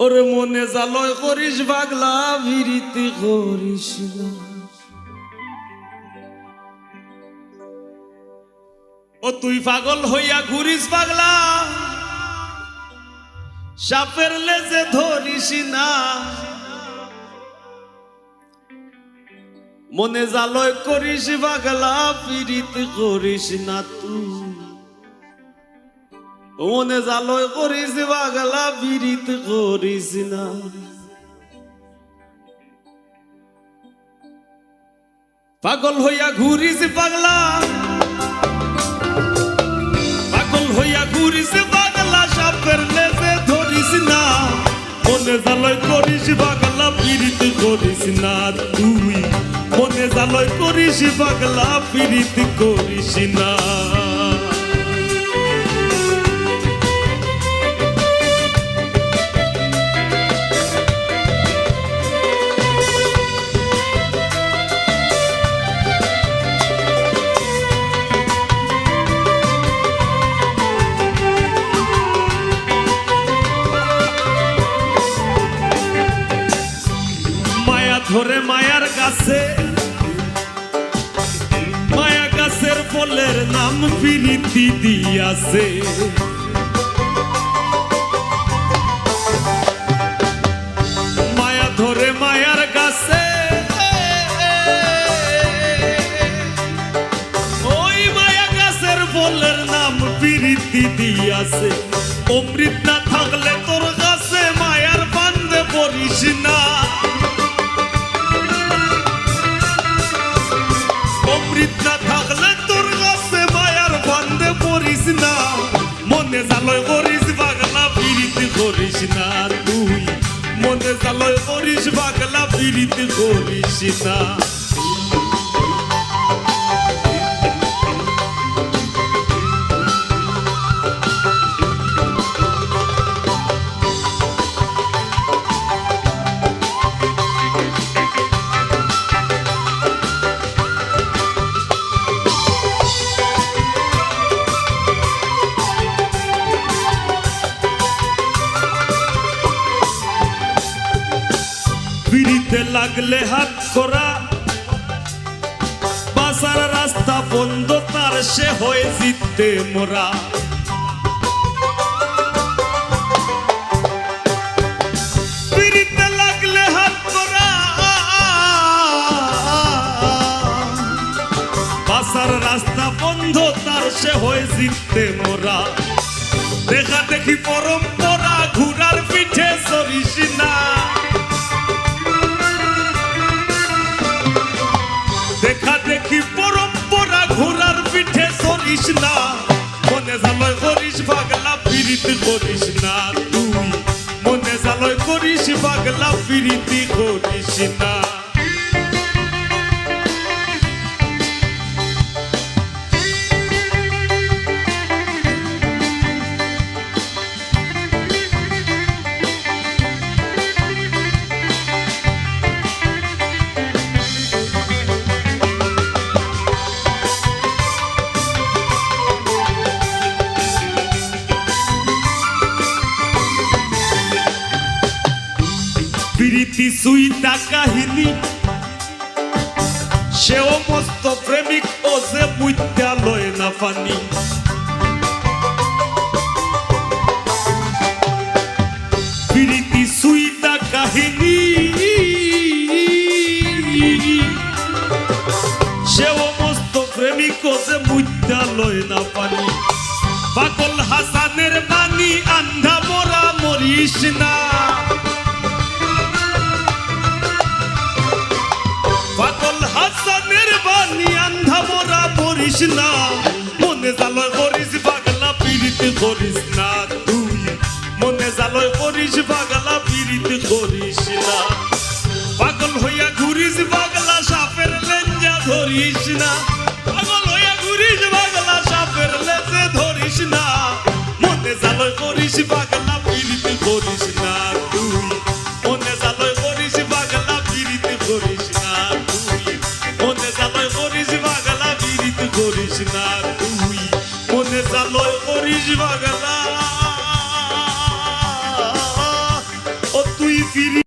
ওরে মনে জালয় করিস পাগলা বিরিতি করিস না। ও তুই পাগল হইয়া ঘুরিস পাগলা, সাপের লেজে ধরিস না। মনে জালয় করিস পাগলা বিরিতি করিস না। তুই মনে জালয় করিস পাগলা বিরিতি করিস না। পাগল হইয়া ঘুরিস পাগলা, পাগল হইয়া ঘুরিস পাগলা, সাপের লেজে ধরিস না। মনে জালয় করিস পাগলা বিরিতি করিস না। তুই মনে জালয় করিস পাগলা বিরিতি করিস না। ধরে মায়ার গাছে, মায়া গাছের ফলের নাম বিরিতি দিয়াছে। মায়া ধরে মায়ার গাছে, ওই মায়া গাছের ফলের নাম বিরিতি দিয়াছে। অমৃত না থাকলে তোর গাছে মায়ার বান্ধে পড়িস না। অমৃত না থাকলে তোর কাছে মায়ার বান্ধে পড়িস না। মনে জালয় করিস পাগলা বিরিতি করিস না। তুই মনে জালয় করিস পাগলা বিরিতি করিস না। বিরিতে লাগলে হাত করা, বাসার রাস্তা বন্ধ তার সে হয়ে জিততে মোরা। বিরিতে লাগলে হাত করা, বাসার রাস্তা বন্ধ তার সে হয়ে জিততে মোরা। দেখা দেখি পরম্পরা ঘুরার পিঠে সরিস না। দেখা দেখি পরম্পরা ঘোড়ার পিঠে সরিস না। মনে জালয় করিস পাগলা বিরিতি করিস না। তুই মনে জালয় করিস পাগলা বিরিতি করিস না। বিরিতি সুইটা কাহিনী, সেও মস্ত প্রেমিক ও যে মুইত্যা লয় না পানি। বিরিতি সুইটা কাহিনী, সেও মস্ত প্রেমিক ও যে মুইত্যা লয় না পানি। পাগল হাসানের বাণী আন্ধা মোরা মরিস না। পাগল হাসানের বাণী আন্ধা মোরা মরিস না। মনে জালয় করিস পাগলা বিরিতি করিস না। তুই মনে জালয় করিস পাগলা বিরিতি করিস না। পাগল হইয়া ঘুরিস পাগলা সাপের লেঞ্জা ধরিস না। পাগল হইয়া ঘুরিস পাগলা সাপের লেজে ধরিস না। মনে জালয় করিস পাগলা বিরিতি করিস না। তুই মনে জালয় করিস পাগলা বিরিতি করিস না। মনে জালয় করিস পাগলা বিরিতি করিস না। তুই মনে জালয় করিস পাগলা ফিরি